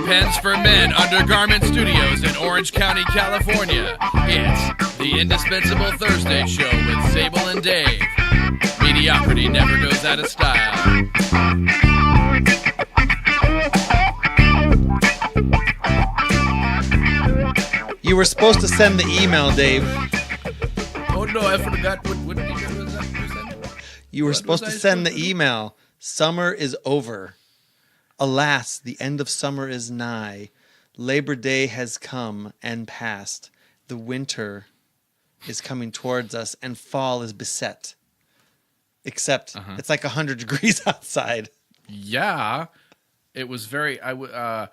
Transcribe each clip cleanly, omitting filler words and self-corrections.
Pens for Men Undergarment Studios in Orange County, California. It's the indispensable Thursday show with Sable and Dave. Mediocrity never goes out of style. You were supposed to send the email, Dave. Oh no, I forgot. What was that? You were supposed to send the email. Summer is over. Alas, the end of summer is nigh. Labor Day has come and passed. The winter is coming towards us, and fall is beset. Except it's like 100 degrees outside. Yeah, it was very. It was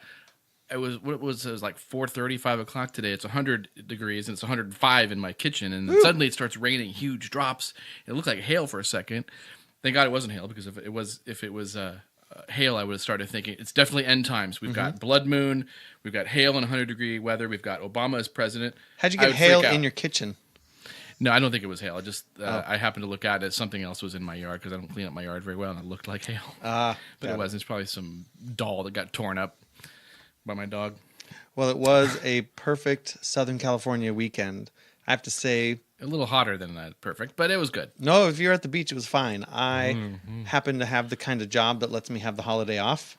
like 4:30, 5 o'clock today. It's 100 degrees and it's 105 in my kitchen, and then suddenly it starts raining huge drops. It looked like hail for a second. Thank God it wasn't hail, because if it was hail, I would have started thinking it's definitely end times. We've got blood moon, we've got hail and 100-degree weather, we've got Obama as president. How'd you get hail in your kitchen? No, I don't think it was hail. I happened to look at it. Something else was in my yard because I don't clean up my yard very well, and it looked like hail. But it wasn't. It's probably some doll that got torn up by my dog. Well, it was a perfect Southern California weekend. I have to say, a little hotter than that, perfect, but it was good. No, if you're at the beach, it was fine. I happen to have the kind of job that lets me have the holiday off.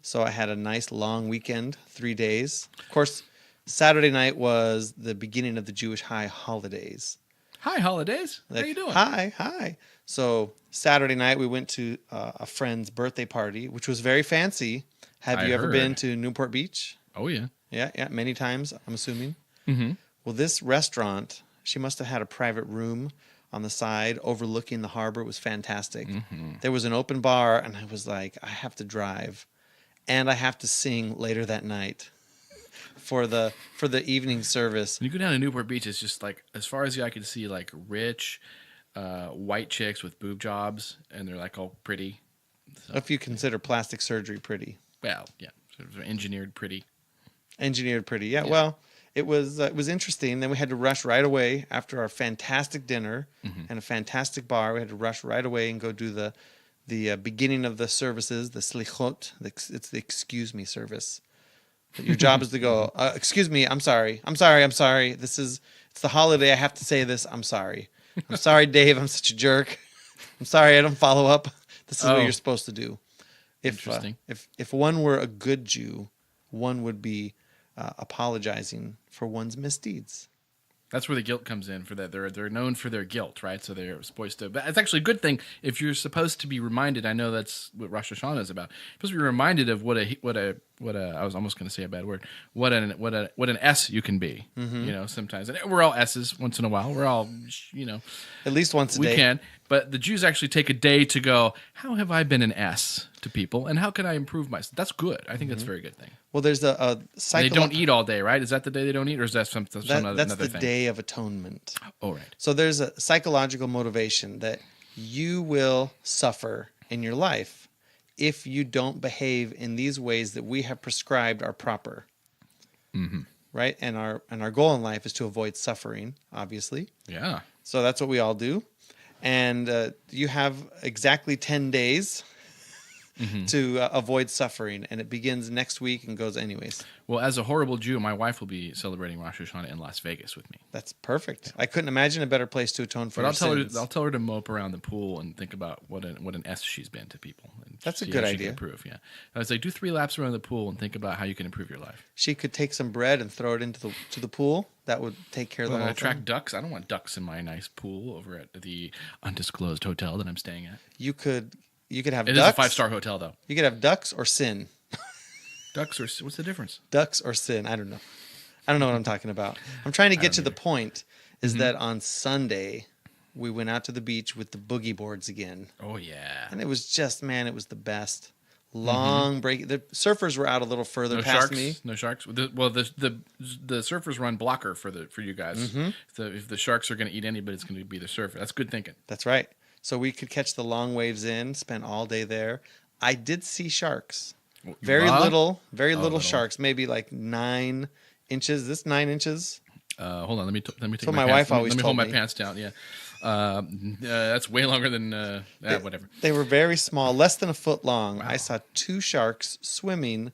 So I had a nice long weekend, 3 days. Of course, Saturday night was the beginning of the Jewish high holidays. Hi, holidays. How you doing? Hi. So Saturday night we went to a friend's birthday party, which was very fancy. Have you ever been to Newport Beach? Oh, yeah. Yeah, many times, I'm assuming. Well, this restaurant, she must have had a private room on the side overlooking the harbor. It was fantastic. There was an open bar, and I was like, I have to drive, and I have to sing later that night for the evening service. When you go down to Newport Beach, it's just like, as far as the eye can see, like rich white chicks with boob jobs, and they're like all pretty. So, if you consider plastic surgery pretty. Well, yeah, sort of engineered pretty. Yeah. Well, it was interesting. Then we had to rush right away after our fantastic dinner and a fantastic bar. We had to rush right away and go do the beginning of the services, the slichot. It's the excuse me service. Your job is to go, excuse me, I'm sorry. It's the holiday. I have to say this. I'm sorry. I'm sorry, Dave. I'm such a jerk. I'm sorry I don't follow up. This is what you're supposed to do. If one were a good Jew, one would be apologizing for one's misdeeds. That's where the guilt comes in. For that, they're known for their guilt, right? So they're supposed to. But it's actually a good thing if you're supposed to be reminded. I know that's what Rosh Hashanah is about. You're supposed to be reminded of what a. I was almost going to say a bad word. What an S you can be. You know, sometimes, and we're all S's once in a while. We're all, at least once a day. We can, but the Jews actually take a day to go, how have I been an S to people, and how can I improve myself? That's good. I think that's a very good thing. Well, there's a they don't eat all day, right? Is that the day they don't eat, or is that some that's another the thing? Day of Atonement. Oh, right. So there's a psychological motivation that you will suffer in your life if you don't behave in these ways that we have prescribed are proper. Right? And our goal in life is to avoid suffering, obviously. Yeah. So that's what we all do. And you have exactly 10 days to avoid suffering, and it begins next week and goes anyways. Well, as a horrible Jew, my wife will be celebrating Rosh Hashanah in Las Vegas with me. That's perfect. Yeah. I couldn't imagine a better place to atone for her sins. I'll tell her to mope around the pool and think about what an S she's been to people. And that's a good idea. Improve, yeah. I was like, do 3 laps around the pool and think about how you can improve your life. She could take some bread and throw it into the pool. That would take care of the whole attract thing. Ducks. I don't want ducks in my nice pool over at the undisclosed hotel that I'm staying at. You could have ducks. It is a 5-star hotel, though. You could have ducks or sin. Ducks or what's the difference? Ducks or sin. I don't know what I'm talking about. I'm trying to get to the point is that on Sunday we went out to the beach with the boogie boards again. Oh, yeah. And it was just, man, it was the best. Long break. The surfers were out a little further past me. No sharks. The surfers run blocker for you guys. So if the sharks are going to eat anybody, it's going to be the surfer. That's good thinking. That's right. So we could catch the long waves in, spend all day there. I did see sharks. Very little sharks, maybe like 9 inches. This 9 inches. Hold on, let me take so my wife pants. always Let me told hold me. my pants down. Yeah, that's way longer than whatever. They were very small, less than a foot long. Wow. I saw 2 sharks swimming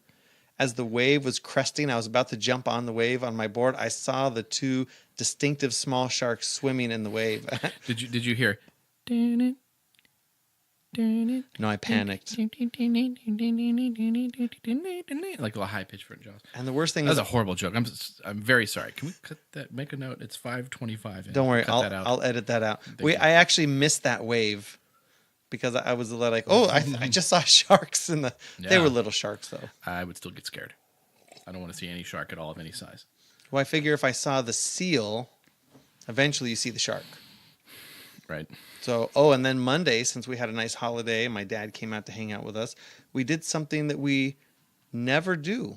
as the wave was cresting, I was about to jump on the wave on my board. I saw the two distinctive small sharks swimming in the wave. Did you hear? No, I panicked. Like a high pitch for Jaws. And the worst thing That's is a horrible joke. I'm very sorry. Can we cut that? Make a note. It's 5:25. don't worry, cut that out. I'll edit that out. Thank you. I actually missed that wave because I was like, oh, I just saw sharks in the. They Yeah. were little sharks though. I would still get scared. I don't want to see any shark at all of any size. Well, I figure if I saw the seal, eventually you see the shark. Right. So, and then Monday, since we had a nice holiday, my dad came out to hang out with us. We did something that we never do,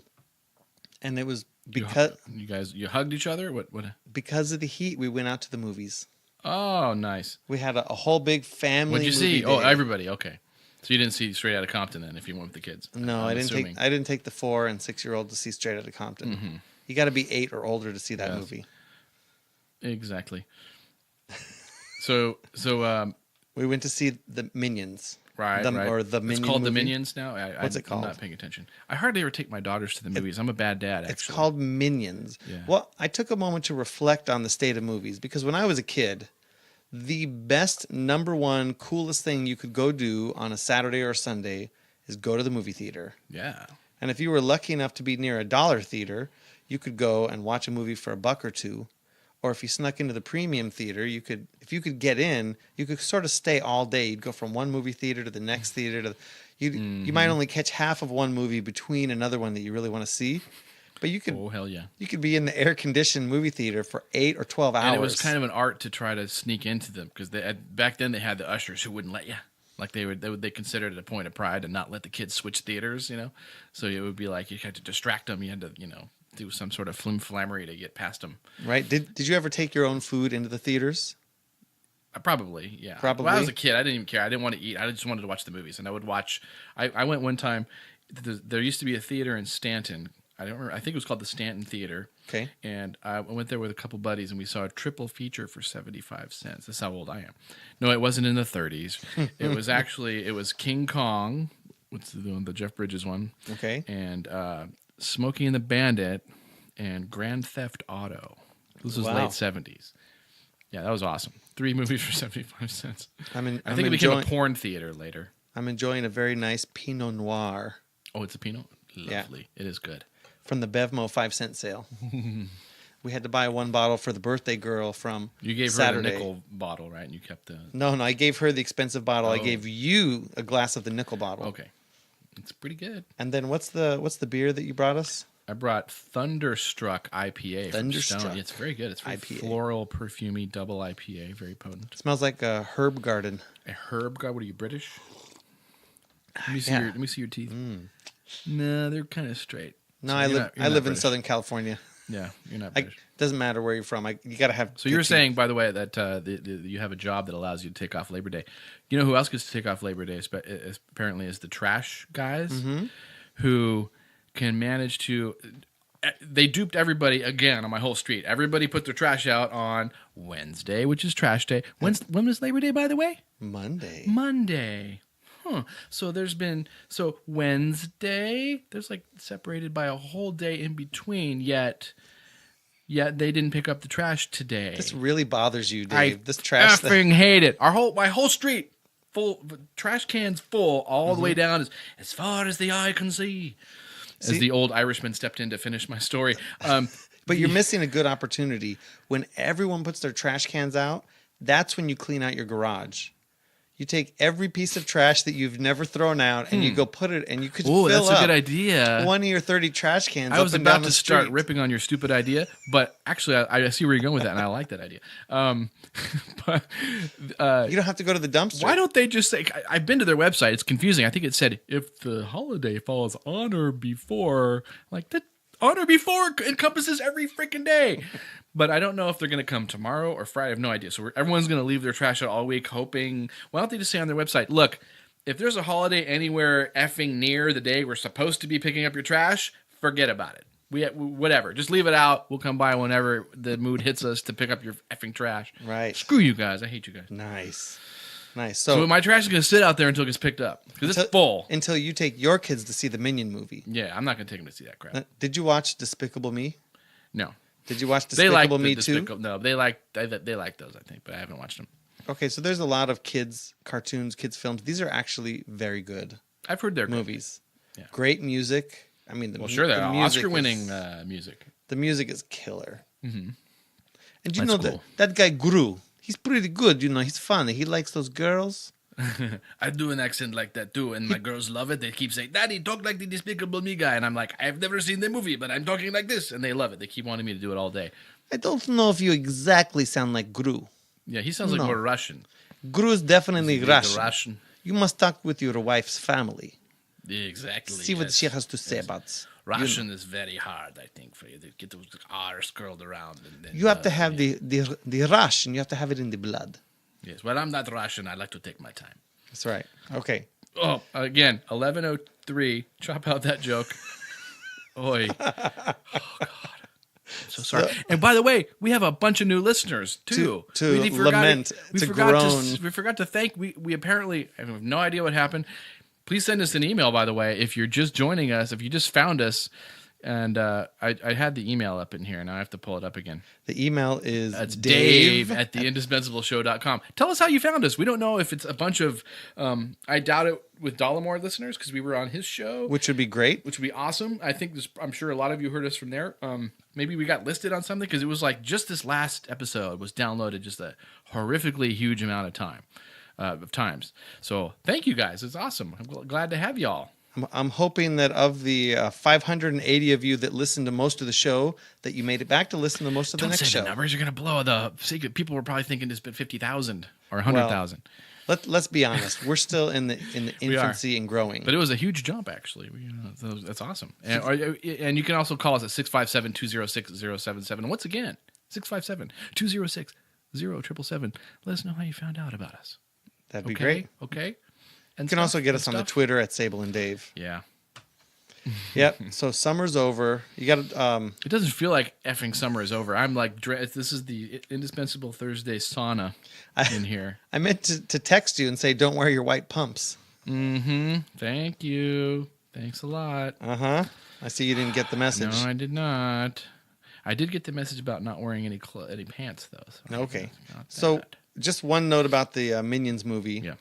and it was because you hugged each other. What? because of the heat. We went out to the movies. Oh, nice. We had a whole big family. What'd you movie see? Oh, day. everybody. Okay. So you didn't see Straight Outta Compton then, if you went with the kids? No, I'm I didn't assuming. take. I didn't take the 4 and 6-year-old to see Straight Outta Compton. You got to be 8 or older to see that Yes. movie. Exactly. So We went to see the Minions. right, Or right. the It's Minion called The movie. Minions now. What's it called? I'm not paying attention. I hardly ever take my daughters to the movies. I'm a bad dad. Actually, It's called Minions. Yeah. Well, I took a moment to reflect on the state of movies because when I was a kid, the best number one coolest thing you could go do on a Saturday or Sunday is go to the movie theater. Yeah. And if you were lucky enough to be near a dollar theater, you could go and watch a movie for $1 or $2. Or if you snuck into the premium theater, if you could get in, you could sort of stay all day. You'd go from one movie theater to the next theater you might only catch half of one movie between another one that you really want to see. But you could Oh hell yeah. you could be in the air conditioned movie theater for 8 or 12 hours. And it was kind of an art to try to sneak into them because back then they had the ushers who wouldn't let you. Like they considered it a point of pride to not let the kids switch theaters, So it would be like you had to distract them. You had to, do some sort of flim-flammery to get past them. right. Did you ever take your own food into the theaters? Probably, yeah. Probably. When I was a kid, I didn't even care. I didn't want to eat. I just wanted to watch the movies, and I would watch. I went one time. There used to be a theater in Stanton. I don't remember. I think it was called the Stanton Theater. Okay. And I went there with a couple buddies, and we saw a triple feature for 75 cents. That's how old I am. No, it wasn't in the 30s. It was King Kong, what's the Jeff Bridges one? Okay. And Smokey and the Bandit, and Grand Theft Auto. This was Wow. late 70s. Yeah, that was awesome. 3 movies for 75 cents. I think I'm it became enjoying- a porn theater later. I'm enjoying a very nice Pinot Noir Oh, it's a Pinot? Lovely. Yeah. It is good. from the Bevmo 5-cent sale. We had to buy one bottle for the birthday girl from You gave Saturday. her the nickel bottle, right? And you kept the... No, I gave her the expensive bottle. I Oh. gave you a glass of the nickel bottle. Okay. It's pretty good. And then what's the beer that you brought us? I brought Thunderstruck IPA. Thunderstruck. From Stone. It's very good. It's very IPA. floral, perfumey, double IPA. Very potent. It smells like a herb garden. A herb guy. What are you, British? Let me see Yeah. your. Let me see your teeth. No, they're kind of straight. No, So I you're live not- you're I not live in British. Southern California. Yeah, you're not It British. doesn't matter where you're from. You got to have. So you were good saying, by the way, that you have a job that allows you to take off Labor Day. You know who else gets to take off Labor Day? Apparently, is the trash guys who can manage to. They duped everybody again on my whole street. Everybody put their trash out on Wednesday, which is trash day. When was Labor Day, by the way? Monday. Monday. Huh. So Wednesday, there's like separated by a whole day in between, yet they didn't pick up the trash today. This really bothers you, Dave. I This trash thing. effing hate it. My whole street full, trash cans full all the way down as far as the eye can see. As See- the old Irishman stepped in to finish my story. But you're missing a good opportunity. When everyone puts their trash cans out, that's when you clean out your garage. You take every piece of trash that you've never thrown out and you go put it, and you could Oh, fill that's up a good idea. 20 or 30 trash cans. I was up and down about the to start street. ripping on your stupid idea, but actually, I see where you're going with that, and I like that idea. But You don't have to go to the dumpster. why don't they just say? I've been to their website. It's confusing. I think it said if the holiday falls on or before, like that. On or before encompasses every freaking day. But I don't know if they're going to come tomorrow or Friday. I have no idea. So everyone's going to leave their trash out all week hoping. Why don't they just say on their website, look, if there's a holiday anywhere effing near the day we're supposed to be picking up your trash, forget about it. Whatever. Just leave it out. We'll come by whenever the mood hits us to pick up your effing trash. Right. Screw you guys. I hate you guys. Nice. Nice. So my trash is going to sit out there until it gets picked up because it's full. Until you take your kids to see the Minion movie. Yeah, I'm not going to take them to see that crap. Did you watch Despicable Me? No. Did you watch Despicable Me too? No, they like those, I think, but I haven't watched them. Okay, so there's a lot of kids cartoons, kids films. These are actually very good. I've heard they're movies. Good. Yeah. Great music. I mean, they're Oscar-winning music. The music is killer. Mm-hmm. And you know that guy Guru. He's pretty good. You know, he's funny. He likes those girls. I do an accent like that too, and my girls love it. They keep saying, "Daddy, talk like the Despicable Me guy," and I'm like, "I've never seen the movie, but I'm talking like this," and they love it. They keep wanting me to do it all day. I don't know if you exactly sound like Guru. Yeah, he sounds like more Russian. Guru is definitely Russian. You must talk with your wife's family. Exactly. See what she has to say about Russian is very hard, I think, for you to get those R's curled around. And you have to have the Russian. You have to have it in the blood. Yes. Well, I'm not Russian. I like to take my time. That's right. Okay. Oh, again, 11:03. Chop out that joke. Oi. Oh, God. I'm so sorry. And by the way, we have a bunch of new listeners, too. To lament, to groan. We forgot to thank. We apparently, I have no idea what happened. Please send us an email, by the way, if you're just joining us, if you just found us. And I had the email up in here. Now I have to pull it up again. The email is Dave at theindispensable.show.com. Tell us how you found us. We don't know if it's a bunch of, I doubt it with Dollamore listeners because we were on his show. Which would be great. Which would be awesome. I think I'm sure a lot of you heard us from there. Maybe we got listed on something because it was like just this last episode was downloaded just a horrifically huge amount of times. So thank you guys. It's awesome. I'm glad to have y'all. I'm hoping that of the 580 of you that listened to most of the show, that you made it back to listen to most of the next show. The numbers are going to blow. The people were probably thinking it's been 50,000 or 100,000. Let's be honest. We're still in the infancy and growing. But it was a huge jump, actually. That's awesome. And you can also call us at 657-206-077. And once again, 657-206-0777. Let us know how you found out about us. That'd be great. Okay. And you can also get us on the Twitter at Sable and Dave. Yeah. Yep. So summer's over. You got to. It doesn't feel like effing summer is over. I'm like, this is the indispensable Thursday sauna in here. I meant to text you and say, don't wear your white pumps. Mm-hmm. Thank you. Thanks a lot. Uh-huh. I see you didn't get the message. No, I did not. I did get the message about not wearing any pants, though. So okay. So just one note about the Minions movie. Yeah.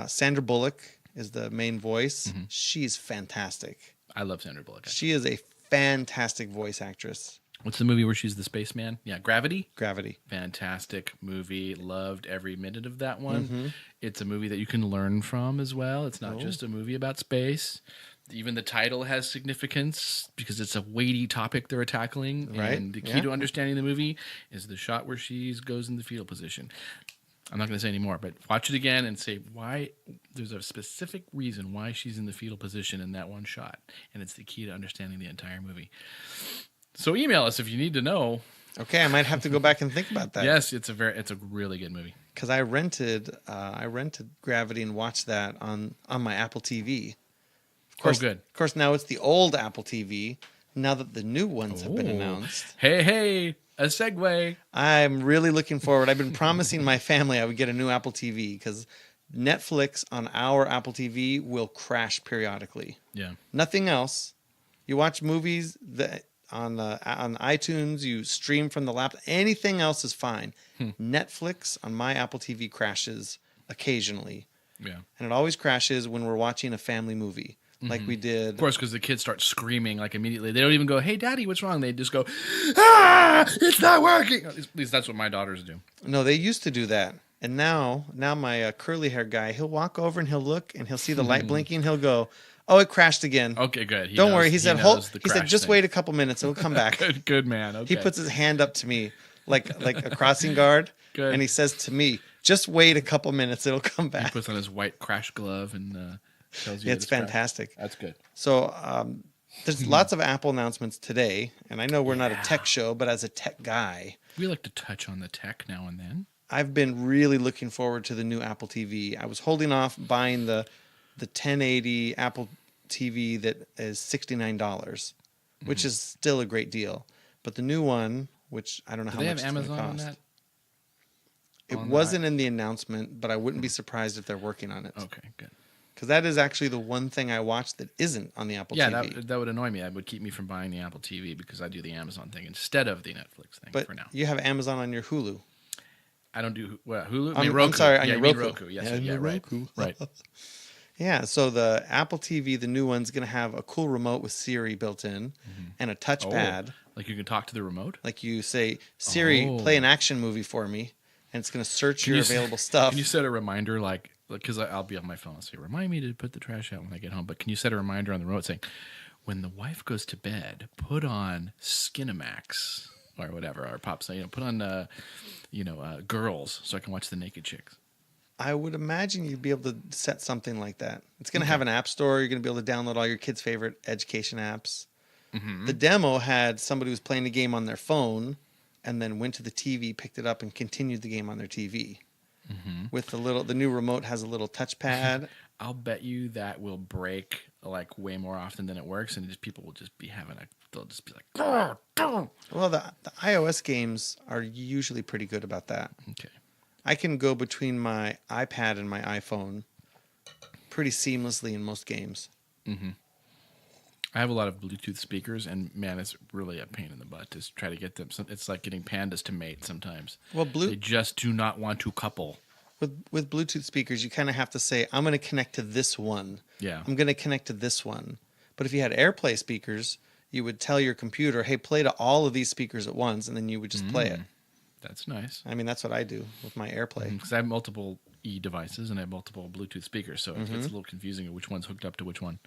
Sandra Bullock is the main voice. Mm-hmm. She's fantastic. I love Sandra Bullock. Actually. She is a fantastic voice actress. What's the movie where she's the spaceman? Yeah, Gravity? Gravity. Fantastic movie. Loved every minute of that one. Mm-hmm. It's a movie that you can learn from as well. It's not just a movie about space. Even the title has significance because it's a weighty topic they're tackling. Right. And the key to understanding the movie is the shot where she goes in the fetal position. I'm not going to say any more, but watch it again and say why. There's a specific reason why she's in the fetal position in that one shot, and it's the key to understanding the entire movie. So email us if you need to know. Okay, I might have to go back and think about that. Yes, it's a really good movie. Because I rented Gravity and watched that on my Apple TV. Of course, good. Of course, now it's the old Apple TV. Now that the new ones have been announced. Hey. A segue. I'm really looking forward. I've been promising my family I would get a new Apple TV because Netflix on our Apple TV will crash periodically. Yeah. Nothing else. You watch movies on iTunes, you stream from the laptop. Anything else is fine. Netflix on my Apple TV crashes occasionally. Yeah. And it always crashes when we're watching a family movie. Like we did. Of course, because the kids start screaming like immediately. They don't even go, "Hey, Daddy, what's wrong?" They just go, "Ah, it's not working." At least that's what my daughters do. No, they used to do that. And now my curly hair guy, he'll walk over and he'll look and he'll see the light blinking. He'll go, "Oh, it crashed again." Okay, good. Don't worry. He said, "Just wait a couple minutes. It'll come back." good man. Okay. He puts his hand up to me like a crossing guard. Good. And he says to me, "Just wait a couple minutes. It'll come back." He puts on his white crash glove and tells you it's fantastic. That's good. So there's lots of Apple announcements today, and I know we're not a tech show, but as a tech guy, we like to touch on the tech now and then. I've been really looking forward to the new Apple TV. I was holding off buying the 1080 Apple TV that is $69, which is still a great deal. But the new one, which I don't know how much they have Amazon on that? It wasn't in the announcement, but I wouldn't be surprised if they're working on it. Okay, good. Because that is actually the one thing I watch that isn't on the Apple TV. Yeah, that would annoy me. That would keep me from buying the Apple TV because I do the Amazon thing instead of the Netflix thing but for now. You have Amazon on your Hulu. I don't do Hulu. I'm Roku. sorry, on yeah, your you mean Roku. Roku. Yes, Yeah, right. Roku. Right. Yeah, so the Apple TV, the new one's going to have a cool remote with Siri built in and a touchpad. Like you can talk to the remote? Like you say, Siri, play an action movie for me, and it's going to search your available stuff. Can you set a reminder, like, because I'll be on my phone, I'll say, remind me to put the trash out when I get home. But can you set a reminder on the remote saying, when the wife goes to bed, put on Skinamax or whatever, or Pops, put on, Girls so I can watch the naked chicks. I would imagine you'd be able to set something like that. It's going to have an app store. You're going to be able to download all your kids' favorite education apps. Mm-hmm. The demo had somebody who was playing the game on their phone and then went to the TV, picked it up, and continued the game on their TV. Mm-hmm. With the new remote has a little touchpad. I'll bet you that will break like way more often than it works, and people will just be they'll just be like, "Grr, grr." Well, the iOS games are usually pretty good about that. Okay. I can go between my iPad and my iPhone pretty seamlessly in most games. Mm-hmm. I have a lot of Bluetooth speakers, and man, it's really a pain in the butt to try to get them. It's like getting pandas to mate sometimes. Well, they just do not want to couple. With Bluetooth speakers, you kind of have to say, I'm going to connect to this one. Yeah. I'm going to connect to this one. But if you had AirPlay speakers, you would tell your computer, hey, play to all of these speakers at once, and then you would just play it. That's nice. I mean, that's what I do with my AirPlay. Because I have multiple devices and I have multiple Bluetooth speakers, so it's a little confusing which one's hooked up to which one.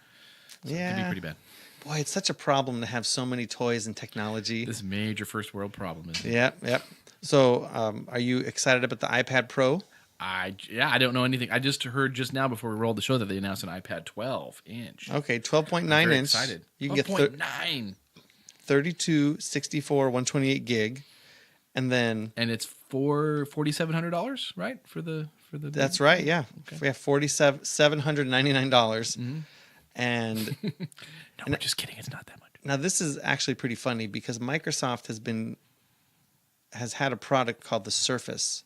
So it can be pretty bad. Boy, it's such a problem to have so many toys and technology. This major first world problem, isn't it? Yep. So, are you excited about the iPad Pro? I don't know anything. I just heard just now before we rolled the show that they announced an iPad 12-inch. Okay, 12.9 inch. Excited. You can get 12.9. 32, 64, 128 gig, and it's for $4,700, right? For the. That's right. Yeah, okay. We have $4,799, and no, we're just kidding. It's not that much. Now this is actually pretty funny because Microsoft has had a product called the Surface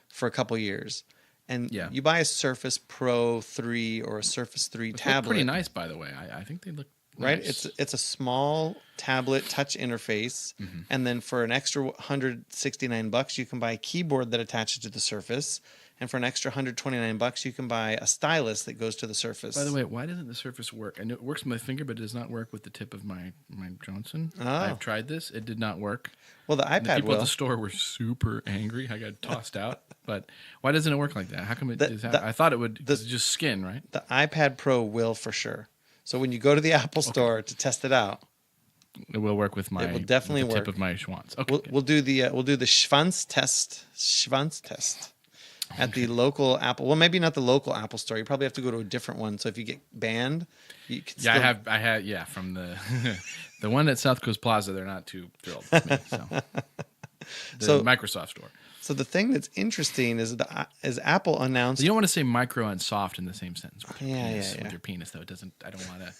for a couple years, and you buy a Surface Pro 3 or a Surface 3 tablet. Pretty nice, by the way. I think they look right. Nice. It's a small tablet touch interface, and then for an extra $169, you can buy a keyboard that attaches to the Surface, and for an extra $129, you can buy a stylus that goes to the Surface. By the way, why doesn't the Surface work? I know it works with my finger, but it does not work with the tip of my Johnson. Oh. I've tried this; it did not work. Well, the iPad the people at the store were super angry. I got tossed out. But why doesn't it work like that? How come it? I thought it would. It's just skin, right? The iPad Pro will for sure. So when you go to the Apple Store to test it out, it will work with my. It will definitely work. Tip of my Schwanz. Okay, we'll do the Schwanz test. At the local Apple, well, maybe not the local Apple Store. You probably have to go to a different one. So if you get banned, you can still... I had from the the one at South Coast Plaza. They're not too thrilled with me. So Microsoft Store. So the thing that's interesting is Apple announced. You don't want to say micro and soft in the same sentence. With with your penis, though. It doesn't. I don't want to.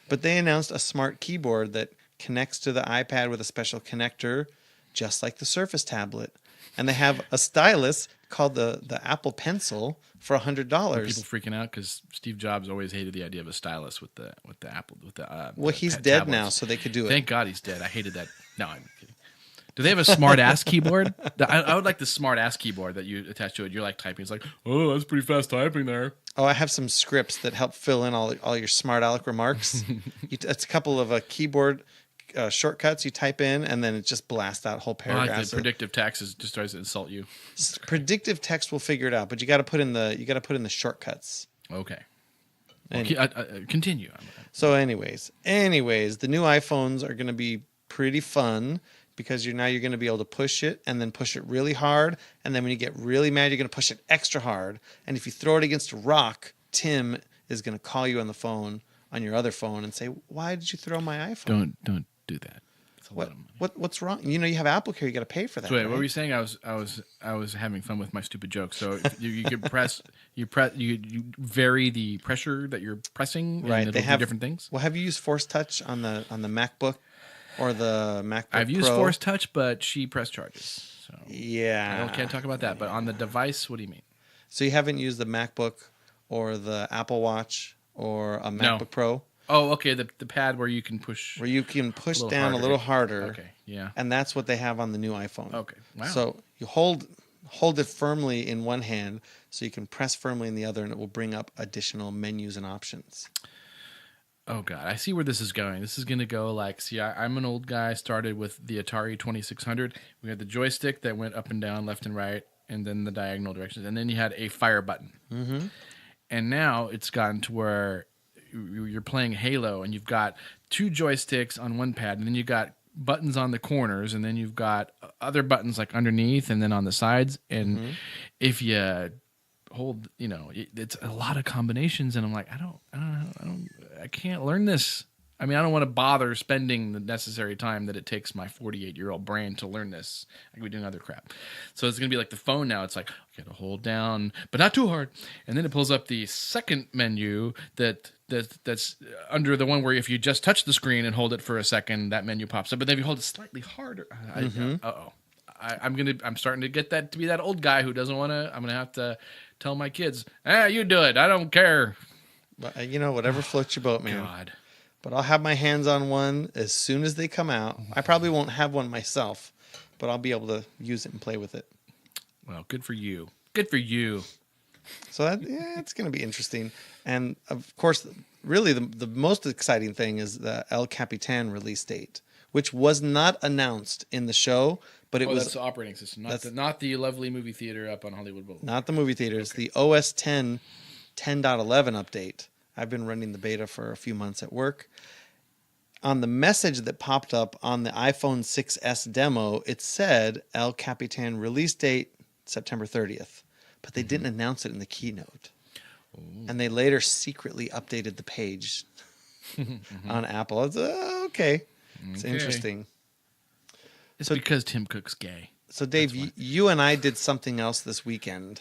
But they announced a smart keyboard that connects to the iPad with a special connector, just like the Surface tablet. And they have a stylus called the Apple Pencil for $100. People freaking out because Steve Jobs always hated the idea of a stylus with the Apple Well, he's dead now, so they could do it. Thank God he's dead. I hated that. No, I'm kidding. Do they have a smart ass keyboard? I would like the smart ass keyboard that you attach to it. You're like typing. It's like, oh, that's pretty fast typing there. Oh, I have some scripts that help fill in all your smart aleck remarks. It's a couple of keyboard shortcuts you type in, and then it just blasts out whole paragraphs. Like the predictive text just tries to insult you. Predictive text will figure it out, but you got to put in the shortcuts. Okay. Well, continue. So, anyways, the new iPhones are going to be pretty fun because you're going to be able to push it and then push it really hard, and then when you get really mad, you're going to push it extra hard. And if you throw it against a rock, Tim is going to call you on the phone on your other phone and say, "Why did you throw my iPhone?" Don't do that. It's a lot of money. What's wrong? You have Apple Care. You got to pay for that. So wait, right? what were you saying? I was having fun with my stupid joke. So you could you vary the pressure that you're pressing. Right. And they have different things. Well, have you used Force Touch on the MacBook or the MacBook I've used Pro? Force Touch, but she press charges. So Yeah. can't talk about that. But on the device, what do you mean? So you haven't used the MacBook or the Apple Watch or a MacBook Pro? Oh, okay. The pad where you can push. Where you can push little down harder. a little harder. Okay, yeah. And that's what they have on the new iPhone. Okay, wow. So you hold it firmly in one hand so you can press firmly in the other, and it will bring up additional menus and options. Oh, God. I see where this is going. This is going to go like, see, I'm an old guy, started with the Atari 2600. We had the joystick that went up and down, left and right, and then the diagonal directions. And then you had a fire button. Mm-hmm. And now it's gotten to where you're playing Halo and you've got two joysticks on one pad, and then you've got buttons on the corners, and then you've got other buttons like underneath and then on the sides. And if you hold, it's a lot of combinations, and I'm like, I can't learn this. I mean, I don't want to bother spending the necessary time that it takes my 48-year-old brain to learn this. I could be doing other crap. So it's going to be like the phone now. It's like, I got to hold down, but not too hard. And then it pulls up the second menu that's under the one where if you just touch the screen and hold it for a second, that menu pops up. But then if you hold it slightly harder, I'm starting to get that to be that old guy who doesn't want to. I'm going to have to tell my kids, you do it. I don't care. But, whatever floats your boat, man. God. But I'll have my hands on one as soon as they come out. I probably won't have one myself, but I'll be able to use it and play with it. Well, good for you. Good for you. So it's going to be interesting. And of course, really the most exciting thing is the El Capitan release date, which was not announced in the show, but it was that's the operating system, not the lovely movie theater up on Hollywood Boulevard. Not the movie theaters, the OS 10 10.11 update. I've been running the beta for a few months at work. On the message that popped up on the iPhone 6S demo, it said El Capitan release date September 30th, but they didn't announce it in the keynote. Ooh. And they later secretly updated the page on Apple. It's okay. It's interesting. It's because Tim Cook's gay. So Dave, you and I did something else this weekend.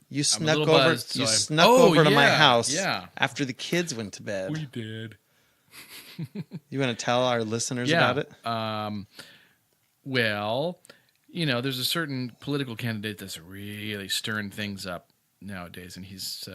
You snuck over. Over to my house after the kids went to bed. We did. You want to tell our listeners about it? Well, there's a certain political candidate that's really stirring things up nowadays, and he's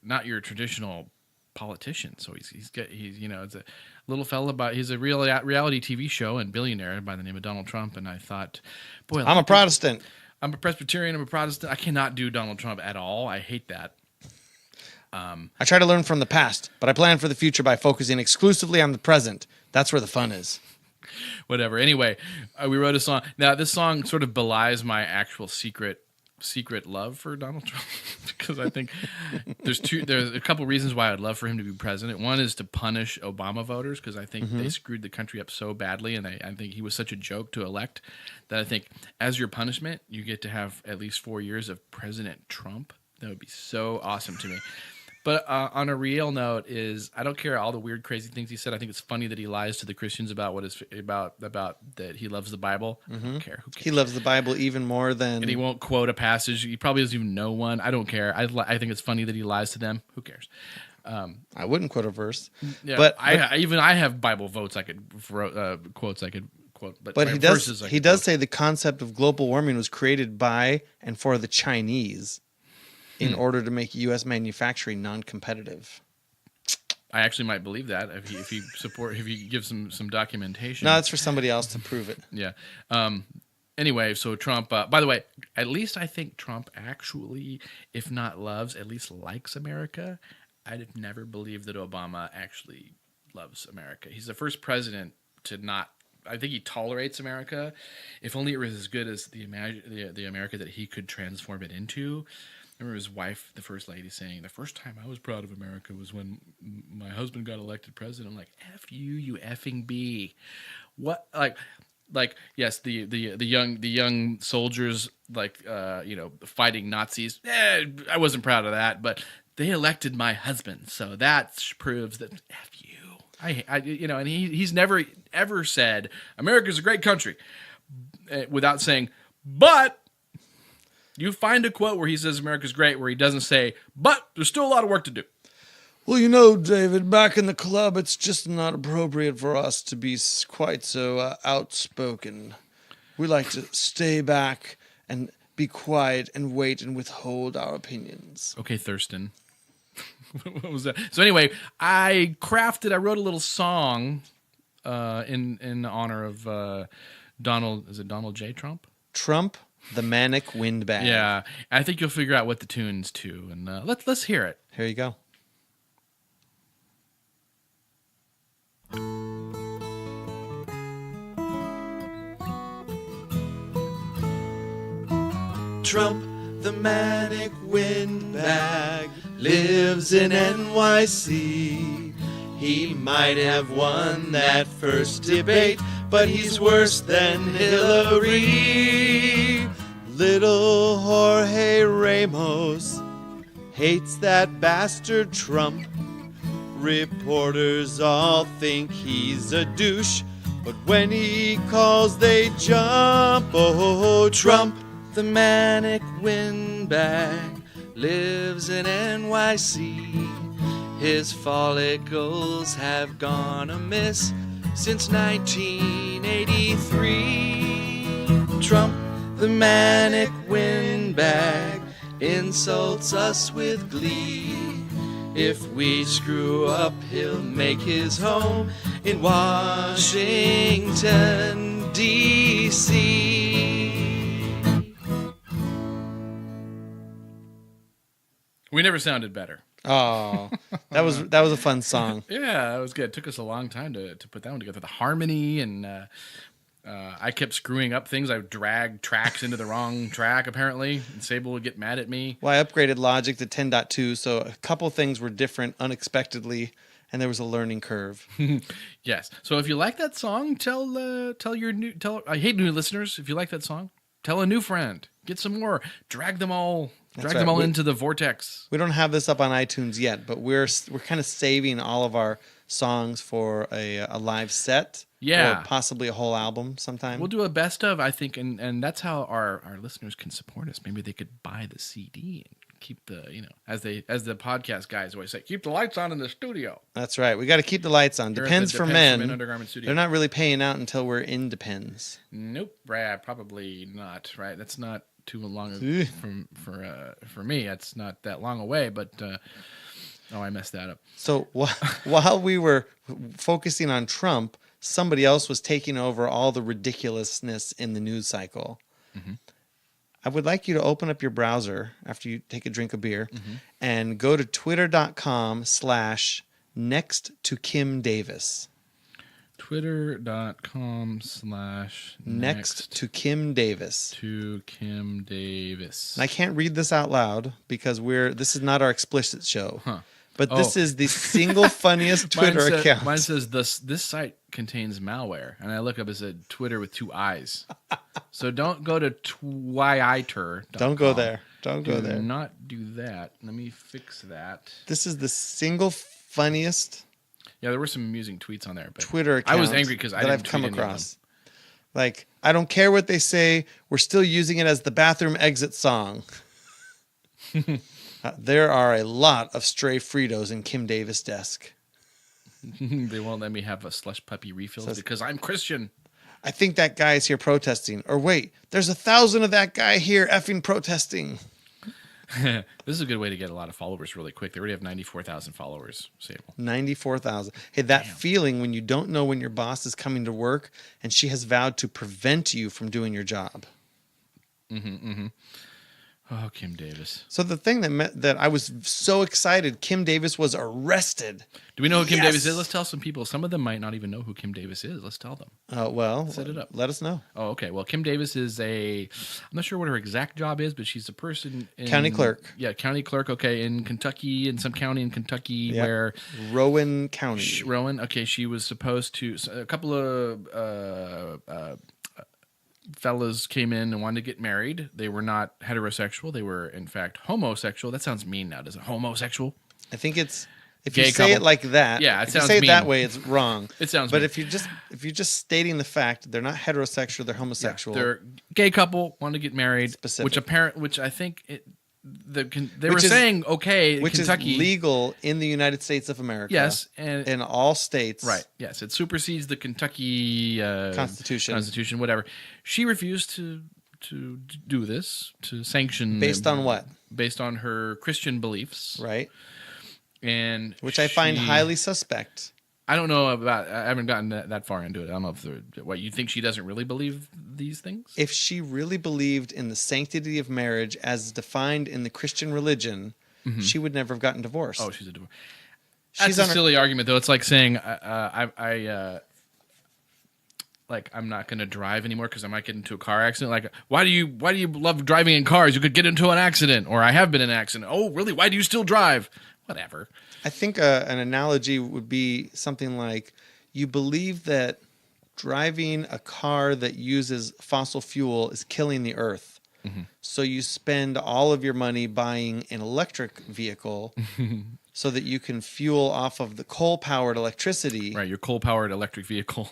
not your traditional politician. So he's it's a little fella he's a real reality TV show and billionaire by the name of Donald Trump. And I thought, boy, I'm a Protestant. I'm a Presbyterian. I'm a Protestant. I cannot do Donald Trump at all. I hate that. I try to learn from the past, but I plan for the future by focusing exclusively on the present. That's where the fun is. Whatever. Anyway, we wrote a song. Now, this song sort of belies my actual secret love for Donald Trump because I think there's a couple reasons why I'd love for him to be president. One is to punish Obama voters because I think they screwed the country up so badly, and I think he was such a joke to elect that I think as your punishment, you get to have at least 4 years of President Trump. That would be so awesome to me. But on a real note, I don't care all the weird, crazy things he said. I think it's funny that he lies to the Christians about about that he loves the Bible. I don't care. Who cares? He loves the Bible even more than. And he won't quote a passage. He probably doesn't even know one. I don't care. I think it's funny that he lies to them. Who cares? I wouldn't quote a verse. Yeah, but I have Bible quotes I could quote. But he does say the concept of global warming was created by and for the Chinese in order to make U.S. manufacturing non-competitive. I actually might believe that if you give some documentation. No, it's for somebody else to prove it. Yeah. Anyway, so Trump. By the way, at least I think Trump actually, if not loves, at least likes America. I'd have never believed that Obama actually loves America. He's the first president to not. I think he tolerates America. If only it was as good as the America that he could transform it into. I remember his wife, the first lady, saying, "The first time I was proud of America was when my husband got elected president." I'm like, "F you, you effing B." What like yes, the young soldiers fighting Nazis. I wasn't proud of that, but they elected my husband, so that proves that F you. And he's never ever said America's a great country without saying, but. You find a quote where he says America's great, where he doesn't say, but there's still a lot of work to do. Well, David, back in the club, it's just not appropriate for us to be quite so outspoken. We like to stay back and be quiet and wait and withhold our opinions. Okay, Thurston. What was that? So anyway, I wrote a little song in honor of Donald. Is it Donald J. Trump? Trump, the manic windbag. Yeah, I think you'll figure out what the tune's to, and let's hear it. Here you go. Trump, the manic windbag, lives in NYC. He might have won that first debate, but he's worse than Hillary. Little Jorge Ramos hates that bastard Trump. Reporters all think he's a douche, but when he calls they jump. Oh, Trump, the manic windbag, lives in NYC. His follicles have gone amiss since 1983. Trump, the manic windbag, insults us with glee. If we screw up, he'll make his home in Washington, D.C. We never sounded better. Oh, that was a fun song. Yeah, that was good. It took us a long time to put that one together. The harmony and I kept screwing up things. I dragged tracks into the wrong track, apparently, and Sable would get mad at me. Well, I upgraded Logic to 10.2, so a couple things were different unexpectedly, and there was a learning curve. Yes. So if you like that song, tell I hate new listeners. If you like that song, tell a new friend. Get some more. Drag them all into the vortex. We don't have this up on iTunes yet, but we're kind of saving all of our songs for a live set. Yeah. Or possibly a whole album sometime. We'll do a best of, I think, and that's how our listeners can support us. Maybe they could buy the CD and keep the, as the podcast guys always say, keep the lights on in the studio. That's right. We got to keep the lights on. Depends for Men. Undergarment Studio. They're not really paying out until we're in Depends. Nope. Right. Probably not. Right. That's not too long for me. It's not that long away, but I messed that up. So while we were focusing on Trump, somebody else was taking over all the ridiculousness in the news cycle. Mm-hmm. I would like you to open up your browser after you take a drink of beer and go to twitter.com/next to Kim Davis. Twitter.com/next to Kim Davis. To Kim Davis. And I can't read this out loud because this is not our explicit show. Huh. But this is the single funniest Twitter account. Mine says this site contains malware, and I look up as a Twitter with 2 eyes. So don't go to Twitter. Don't go there. Don't go there. Do not do that. Let me fix that. This is the single funniest. Yeah, there were some amusing tweets on there, but Twitter account I was angry because I didn't come across. Like, I don't care what they say. We're still using it as the bathroom exit song. There are a lot of stray Fritos in Kim Davis' desk. They won't let me have a slush puppy refills because I'm Christian. I think that guy is here protesting. Or wait, there's 1,000 of that guy here effing protesting. This is a good way to get a lot of followers really quick. They already have 94,000 followers. Sable. 94,000. Hey, that feeling when you don't know when your boss is coming to work and she has vowed to prevent you from doing your job. Oh, Kim Davis. So the thing that I was so excited, Kim Davis was arrested. Do we know who Kim Davis is? Let's tell some people. Some of them might not even know who Kim Davis is. Let's tell them. Set it up. Let us know. Oh, okay. Well, Kim Davis is I'm not sure what her exact job is, but she's a person county clerk. Yeah, county clerk. Okay, in Kentucky, in some county in Kentucky where Rowan County. Rowan. Okay, she was supposed to. A couple of fellas came in and wanted to get married. They were not heterosexual. They were, in fact, homosexual. That sounds mean now, doesn't it? Homosexual? I think it's if you say it like that. Yeah, it if sounds you say mean. It that way, it's wrong. It sounds. But mean. if you're just stating the fact they're not heterosexual, they're homosexual. Yeah, they're a gay couple, want to get married. Specific. Which I think they were saying okay, which Kentucky is legal in the United States of America. Yes, and in all states. Right. Yes, it supersedes the Kentucky Constitution, whatever. She refused to do this, to sanction based on what? Based on her Christian beliefs, right? And which I find highly suspect. I don't know about. I haven't gotten that far into it. I don't know if what you think she doesn't really believe these things. If she really believed in the sanctity of marriage as defined in the Christian religion, she would never have gotten divorced. Oh, she's a divorce. That's a silly argument, though. It's like saying like I'm not going to drive anymore because I might get into a car accident. Like, why do you love driving in cars? You could get into an accident, or I have been in an accident. Oh, really? Why do you still drive? Whatever. I think an analogy would be something like you believe that driving a car that uses fossil fuel is killing the earth. So you spend all of your money buying an electric vehicle so that you can fuel off of the coal-powered electricity. Right, your coal-powered electric vehicle.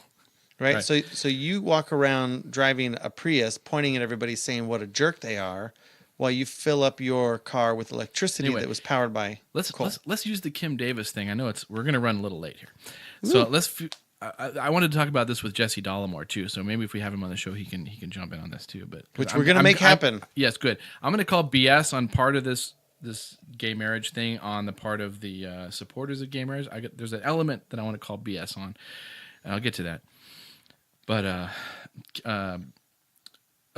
Right? So you walk around driving a Prius, pointing at everybody saying what a jerk they are, while you fill up your car with electricity that was powered by coal. Let's use the Kim Davis thing. I know we're going to run a little late here. So I wanted to talk about this with Jesse Dollamore too. So maybe if we have him on the show, he can jump in on this too. But which we're going to make happen. Yes, good. I'm going to call BS on part of this gay marriage thing on the part of the supporters of gay marriage. There's an element that I want to call BS on, and I'll get to that. But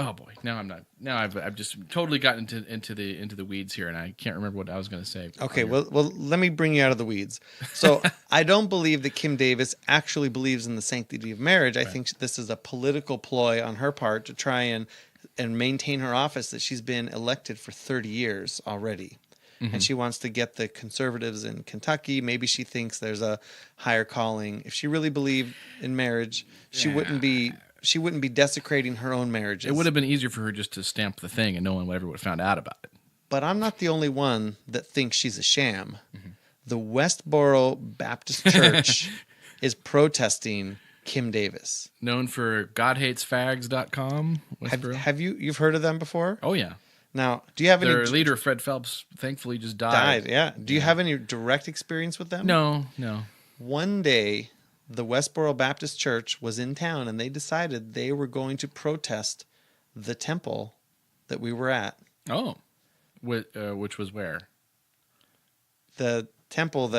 oh boy, now I'm not. Now I've just totally gotten into the weeds here, and I can't remember what I was going to say. Okay, well, let me bring you out of the weeds. So I don't believe that Kim Davis actually believes in the sanctity of marriage. I think this is a political ploy on her part to try and maintain her office that she's been elected for 30 years already. And she wants to get the conservatives in Kentucky. Maybe she thinks there's a higher calling. If she really believed in marriage, she wouldn't be desecrating her own marriages. It would have been easier for her just to stamp the thing and no one would ever would have found out about it. But I'm not the only one that thinks she's a sham. The Westboro Baptist Church is protesting Kim Davis. Known for GodHatesFags.com. Have you've heard of them before? Oh, yeah. Now, do you have Their leader, Fred Phelps, thankfully just died. Yeah. Do you have any direct experience with them? No. One day, the Westboro Baptist Church was in town, and they decided they were going to protest the temple that we were at. Oh. Which was where? The temple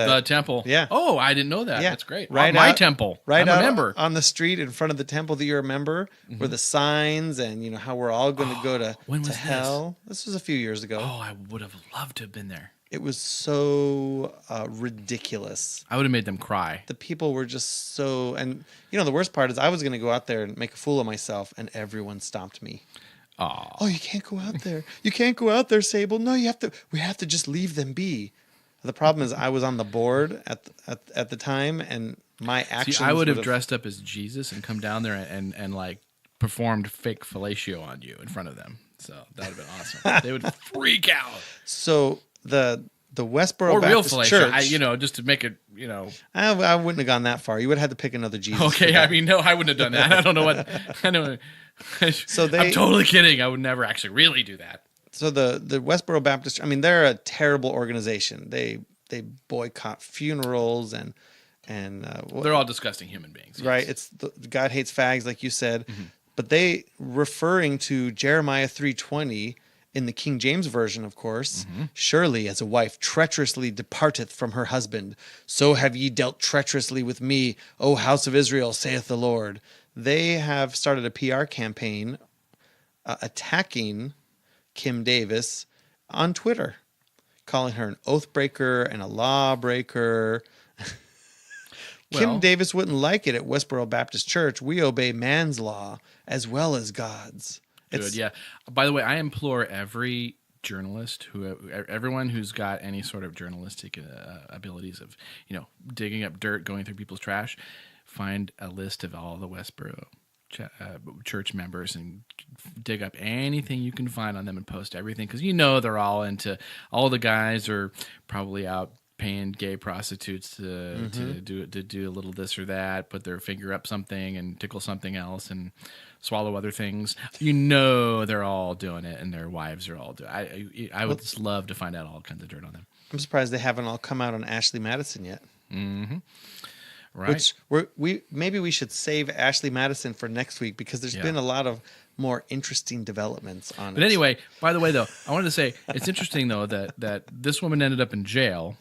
yeah. Oh, I didn't know that. Yeah. That's great. Right, my temple. Right, I'm a member. On the street in front of the temple that you're a member, were the signs and how we're all going to go to hell. This was a few years ago. Oh, I would have loved to have been there. It was so ridiculous. I would have made them cry. The people were just so, and the worst part is I was going to go out there and make a fool of myself, and everyone stopped me. Oh, you can't go out there. You can't go out there, Sable. No, we have to just leave them be. The problem is I was on the board at the time, and my actions. See, I would have dressed up as Jesus and come down there and like performed fake fellatio on you in front of them. So that would have been awesome. They would freak out. So the Westboro or Baptist real Church, just to make it, I wouldn't have gone that far. You would have had to pick another Jesus. Okay, I mean, no, I wouldn't have done that. I don't know what. I know. So I'm totally kidding. I would never actually really do that. So the Westboro Baptist, they're a terrible organization. They boycott funerals and they're all disgusting human beings. Yes. Right. It's God hates fags, like you said. But they, referring to Jeremiah 3:20 in the King James Version, of course, surely as a wife treacherously departeth from her husband, so have ye dealt treacherously with me, O house of Israel, saith the Lord. They have started a PR campaign attacking Kim Davis on Twitter, calling her an oath breaker and a law breaker. Kim Davis wouldn't like it at Westboro Baptist Church. We obey man's law as well as God's. Good, yeah. By the way, I implore every journalist, everyone who's got any sort of journalistic abilities of, digging up dirt, going through people's trash, find a list of all the Westboro church members and dig up anything you can find on them and post everything, because they're all into. All the guys are probably out paying gay prostitutes to do a little this or that, put their finger up something and tickle something else and swallow other things. They're all doing it, and their wives are all doing it. I would just love to find out all kinds of dirt on them. I'm surprised they haven't all come out on Ashley Madison yet. Mm-hmm. Right. Which maybe we should save Ashley Madison for next week, because there's been a lot of more interesting developments on it. But anyway, by the way, though, I wanted to say it's interesting though that this woman ended up in jail,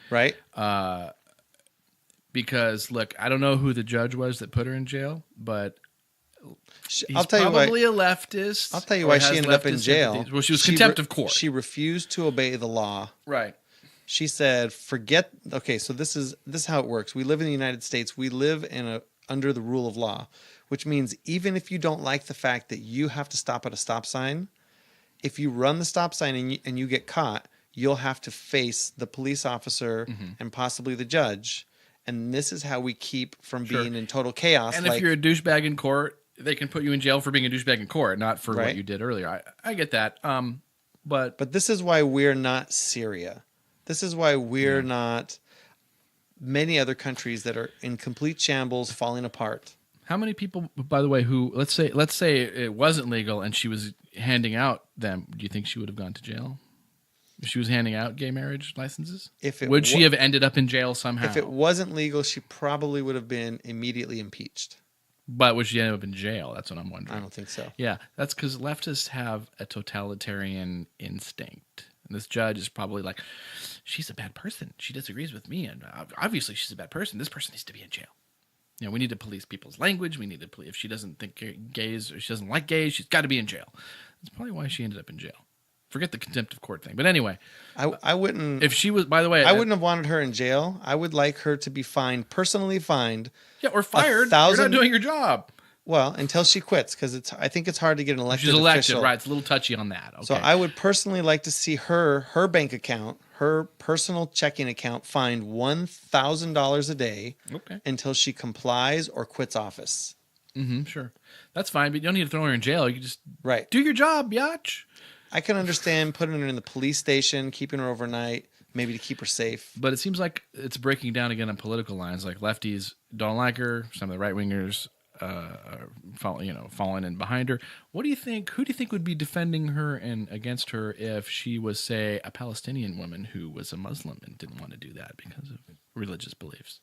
right? Because look, I don't know who the judge was that put her in jail, but I'll tell you probably a leftist. I'll tell you why she ended up in jail. Sympathies. Well, she was contempt of court. She refused to obey the law. Right. She said, "Forget." Okay, so this is how it works. We live in the United States. We live under the rule of law, which means even if you don't like the fact that you have to stop at a stop sign, if you run the stop sign and you get caught, you'll have to face the police officer and possibly the judge. And this is how we keep from being in total chaos. And if you're a douchebag in court, they can put you in jail for being a douchebag in court, not for what you did earlier. I get that. But this is why we're not Syria. This is why we're not many other countries that are in complete shambles, falling apart. How many people, by the way, who let's say it wasn't legal and she was handing out them? Do you think she would have gone to jail? If she was handing out gay marriage licenses, would she have ended up in jail somehow? If it wasn't legal, she probably would have been immediately impeached. But would she end up in jail? That's what I'm wondering. I don't think so. Yeah, that's because leftists have a totalitarian instinct. And this judge is probably like, she's a bad person. She disagrees with me. And obviously she's a bad person. This person needs to be in jail. We need to police people's language. We need to if she doesn't think gays or she doesn't like gays, she's got to be in jail. That's probably why she ended up in jail. Forget the contempt of court thing. But anyway, I wouldn't. If she was, by the way, I wouldn't have wanted her in jail. I would like her to be personally fined. Yeah, or fired. You're not doing your job. Well, until she quits, because I think it's hard to get an elected official. She's elected, official. right? It's a little touchy on that. Okay. So I would personally like to see her bank account, her personal checking account, fined $1,000 a day until she complies or quits office. Sure, that's fine, but you don't need to throw her in jail. You can just do your job, biatch. I can understand putting her in the police station, keeping her overnight, maybe to keep her safe. But it seems like it's breaking down again on political lines. Like lefties don't like her. Some of the right wingers falling in behind her. What do you think? Who do you think would be defending her and against her if she was, say, a Palestinian woman who was a Muslim and didn't want to do that because of religious beliefs?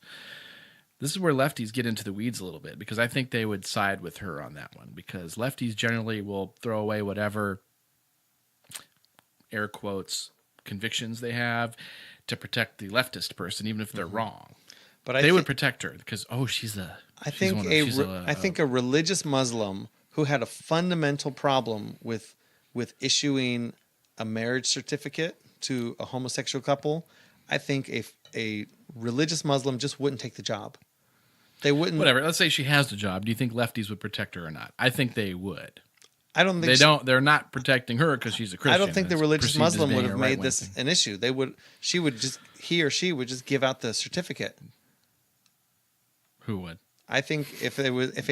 This is where lefties get into the weeds a little bit, because I think they would side with her on that one, because lefties generally will throw away whatever air quotes convictions they have to protect the leftist person, even if they're wrong. But they would protect her because she's a. I think a religious Muslim who had a fundamental problem with issuing a marriage certificate to a homosexual couple, I think a religious Muslim just wouldn't take the job. They wouldn't. Whatever. Let's say she has the job. Do you think lefties would protect her or not? I think they would. I don't think They're not protecting her because she's a Christian. I don't think the religious Muslim would have made this an issue. He or she would just give out the certificate. Who would? I think if a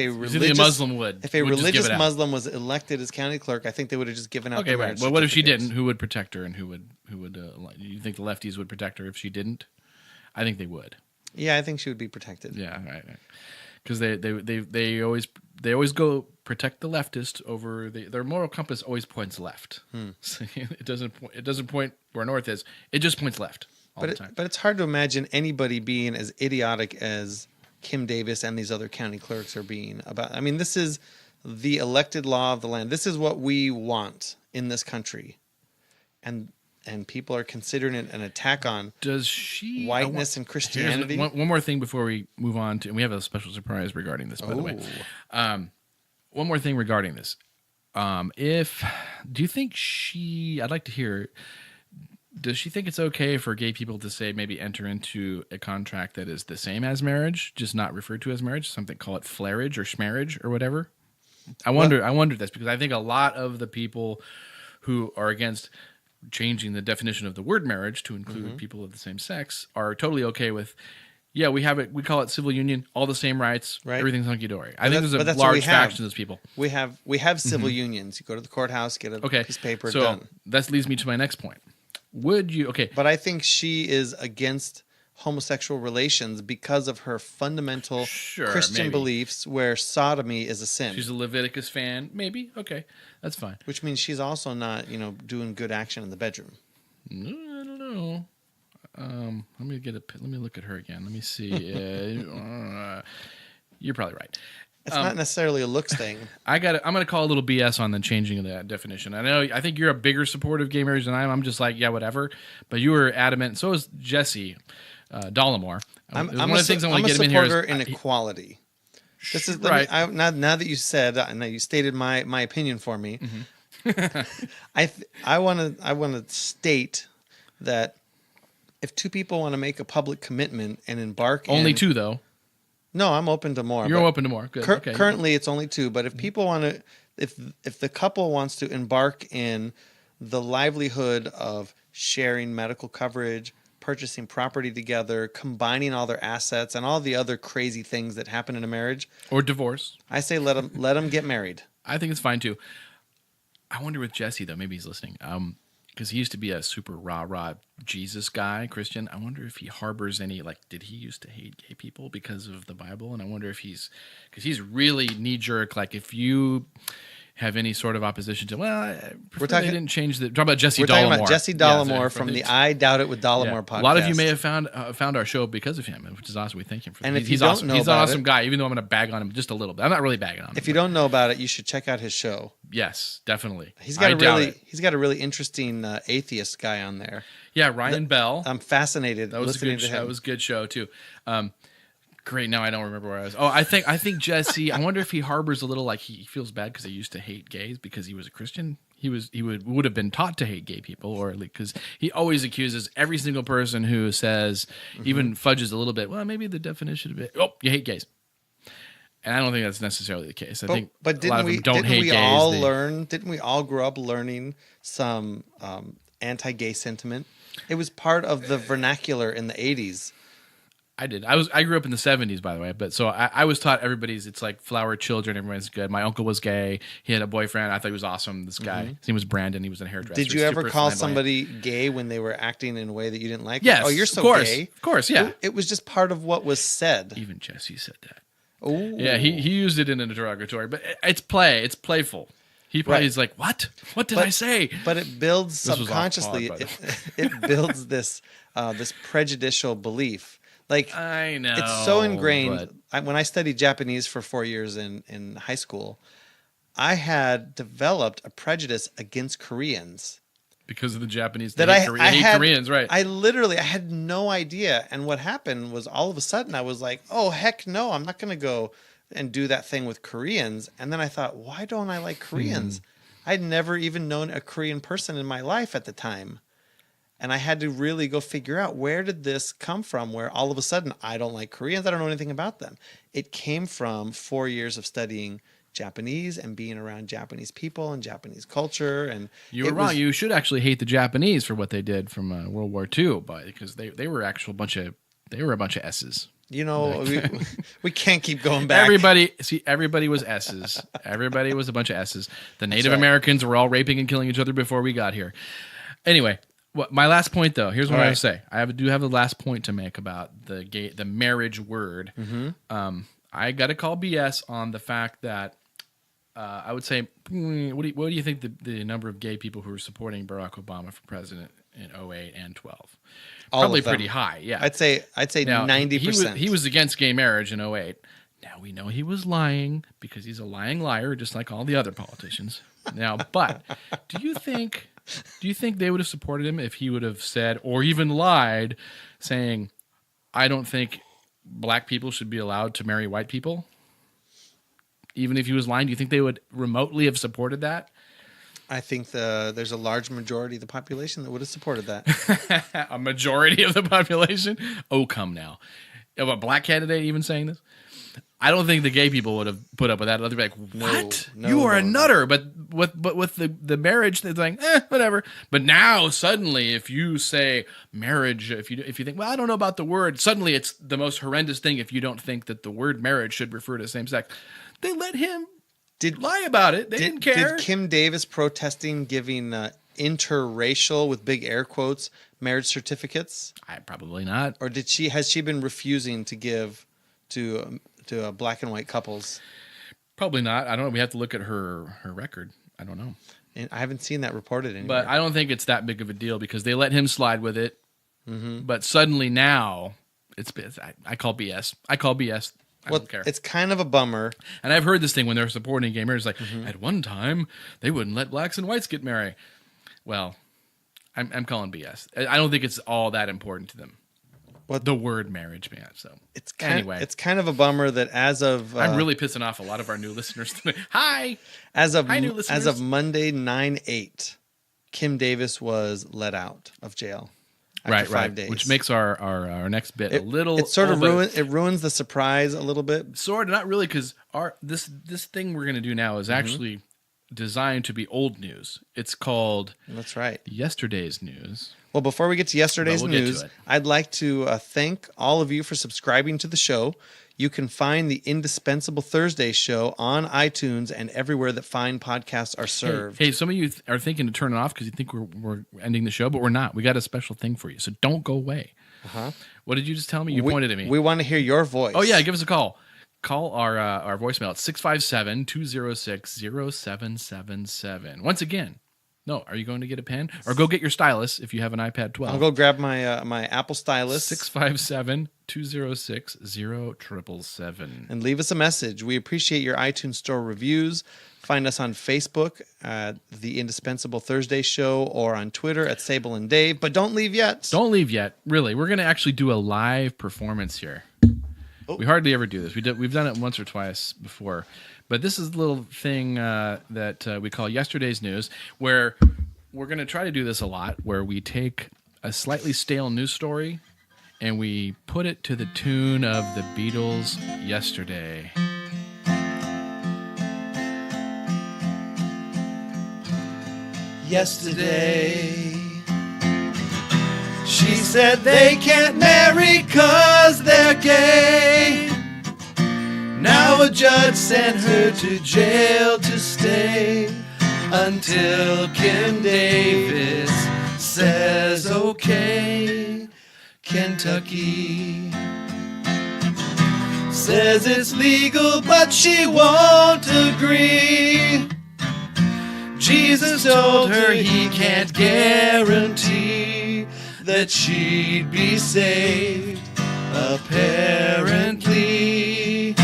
religious Muslim was elected as county clerk, I think they would have just given out. Okay, right. Well, what if she didn't? Who would protect her, and who would? You think the lefties would protect her if she didn't? I think they would. Yeah, I think she would be protected. Yeah, right. Because they always go protect the leftist over their moral compass always points left. So it doesn't point where north is. It just points left all the time. But it's hard to imagine anybody being as idiotic as Kim Davis and these other county clerks are being about. I mean, this is the elected law of the land. This is what we want in this country, and people are considering it an attack on whiteness and Christianity. One more thing before we move on to, and we have a special surprise regarding this, by the way. One more thing regarding this. Do you think I'd like to hear, does she think it's okay for gay people to say maybe enter into a contract that is the same as marriage, just not referred to as marriage? Something, call it flarage or schmarriage or whatever. I wonder this because I think a lot of the people who are against changing the definition of the word marriage to include people of the same sex are totally okay with, we have it. We call it civil union, all the same rights, everything's hunky dory. I think there's a large faction of those people. We have civil unions. You go to the courthouse, get a piece of paper, so done. That leads me to my next point. Would you? Okay. But I think she is against homosexual relations because of her fundamental Christian beliefs where sodomy is a sin. She's a Leviticus fan. Maybe. Okay. That's fine. Which means she's also not, doing good action in the bedroom. I don't know. Let me look at her again. Let me see. You're probably right. It's not necessarily a looks thing. I'm gonna call a little BS on the changing of that definition. I think you're a bigger supporter of gay marriage than I am. I'm just like, yeah, whatever. But you were adamant, and so is Jesse Dollamore. I'm a supporter in equality. This is right. Now that you said, now you stated my opinion for me. Mm-hmm. I want to state that if two people want to make a public commitment and embark, only two though. No, I'm open to more. You're open to more. Good. Okay. Currently, it's only two. But if people want to, if the couple wants to embark in the livelihood of sharing medical coverage, purchasing property together, combining all their assets, and all the other crazy things that happen in a marriage, or divorce, I say let them get married. I think it's fine too. I wonder with Jesse though, maybe he's listening. Because he used to be a super rah-rah Jesus guy, Christian. I wonder if he harbors any, did he used to hate gay people because of the Bible? And I wonder if because he's really knee-jerk, if you have any sort of opposition to, they didn't change the, talking about Jesse Dollamore. We're talking about Jesse Dollamore from the I Doubt It with Dollamore podcast. A lot of you may have found our show because of him, which is awesome. We thank him for that. And if he's you don't awesome. know He's an about awesome guy, even though I'm going to bag on him just a little bit. I'm not really bagging on him. If you don't know about it, you should check out his show. Yes, definitely. He's got a really interesting atheist guy on there. Yeah, Ryan Bell. I'm fascinated. That was listening to him. That was a good show too. Great. Now I don't remember where I was. Oh, I think Jesse. I wonder if he harbors a little he feels bad because he used to hate gays because he was a Christian. He would have been taught to hate gay people, or because he always accuses every single person who says, even fudges a little bit. Well, maybe the definition of it. Oh, you hate gays. And I don't think that's necessarily the case. I think a lot of them don't hate gays. Didn't we all grow up learning some anti-gay sentiment? It was part of the vernacular in the 80s. I did. I grew up in the 70s, by the way. But so I was taught it's like flower children. Everyone's good. My uncle was gay. He had a boyfriend. I thought he was awesome. This guy. His name was Brandon. He was a hairdresser. Did you ever call somebody gay when they were acting in a way that you didn't like? Yes. Oh, you're so gay. Of course, yeah. It was just part of what was said. Even Jesse said that. Oh. Yeah, he used it in a derogatory, but it's play. It's playful. He probably is like, what? What did I say? But it builds subconsciously. It builds this prejudicial belief. I know. It's so ingrained. When I studied Japanese for 4 years in high school, I had developed a prejudice against Koreans. Because of the Japanese. That I hate Koreans, right. I had no idea. And what happened was all of a sudden I was like, oh, heck no, I'm not going to go and do that thing with Koreans. And then I thought, why don't I like Koreans? I'd never even known a Korean person in my life at the time. And I had to really go figure out, where did this come from, where all of a sudden I don't like Koreans. I don't know anything about them. It came from 4 years of studying Japanese and being around Japanese people and Japanese culture. And you were wrong. You should actually hate the Japanese for what they did from World War II, because they were a bunch of S's. We can't keep going back. Everybody was S's. Everybody was a bunch of S's. The Native Americans were all raping and killing each other before we got here. Anyway, my last point though, here's what I have to say. I do have the last point to make about the marriage word. Mm-hmm. I got to call BS on the fact that I would say, what do you think the number of gay people who were supporting Barack Obama for president in 2008 and 12? Probably pretty high. Yeah, I'd say 90%. He was against gay marriage in 2008. Now we know he was lying because he's a lying liar, just like all the other politicians. Now, but do you think they would have supported him if he would have said, or even lied, saying, I don't think black people should be allowed to marry white people? Even if he was lying, do you think they would remotely have supported that? I think there's a large majority of the population that would have supported that. A majority of the population? Oh, come now. Of a black candidate even saying this? I don't think the gay people would have put up with that. They'd be like, what? You are a nutter. But with the marriage, they're like, whatever. But now, suddenly, if you say marriage, if you think, well, I don't know about the word, suddenly it's the most horrendous thing if you don't think that the word marriage should refer to same sex. They let him lie about it. They didn't care. Did Kim Davis protesting giving interracial, with big air quotes, marriage certificates? Probably not. Or has she been refusing to give to black and white couples? Probably not. I don't know. We have to look at her record. I don't know. And I haven't seen that reported anywhere. But I don't think it's that big of a deal because they let him slide with it. Mm-hmm. But suddenly now, I call BS. I don't care. It's kind of a bummer. And I've heard this thing when they're supporting gay marriage. Like, at one time, they wouldn't let blacks and whites get married. Well, I'm calling BS. I don't think it's all that important to them. The word marriage, man. So it's kind of a bummer that as of I'm really pissing off a lot of our new listeners today. Hi, new listeners. As of Monday 9/8, Kim Davis was let out of jail after 5 days, which makes our next bit a little. It sort of ruins the surprise a little bit. Sort of, not really, because this thing we're going to do now is actually designed to be old news. It's called Yesterday's News. Well, before we get to yesterday's news, I'd like to thank all of you for subscribing to the show. You can find the Indispensable Thursday show on iTunes and everywhere that fine podcasts are served. Hey, some of you are thinking to turn it off because you think we're ending the show, but we're not. We got a special thing for you, so don't go away. What did you just tell me? You pointed at me. We want to hear your voice. Oh, yeah, give us a call. Call our voicemail at 657-206-0777. Once again. No, are you going to get a pen? Or go get your stylus if you have an iPad 12. I'll go grab my my Apple stylus. 657-206-0777. And leave us a message. We appreciate your iTunes Store reviews. Find us on Facebook at The Indispensable Thursday Show or on Twitter at Sable and Dave. But don't leave yet. Don't leave yet. Really, we're going to actually do a live performance here. Oh. We hardly ever do this. We've done it once or twice before. But this is a little thing that we call Yesterday's News, where we're going to try to do this a lot, where we take a slightly stale news story and we put it to the tune of the Beatles' Yesterday. Yesterday, she said they can't marry 'cause they're gay. Now a judge sent her to jail to stay until Kim Davis says okay. Kentucky says it's legal, but she won't agree. Jesus told her he can't guarantee that she'd be saved, apparently.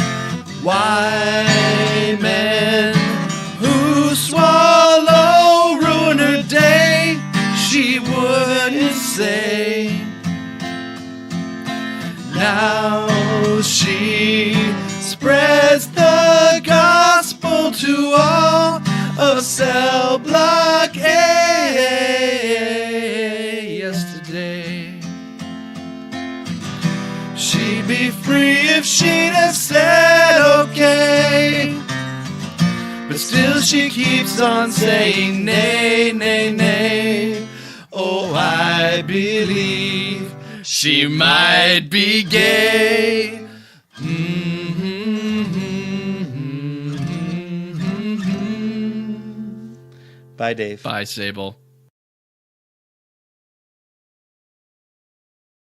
Why men who swallow ruin her day, she wouldn't say. Now she spreads the gospel to all of Cell Block A. Yesterday, she'd be free if she'd have said okay. But still she keeps on saying nay, nay, nay. Oh, I believe she might be gay. Bye, Dave. Bye, Sable.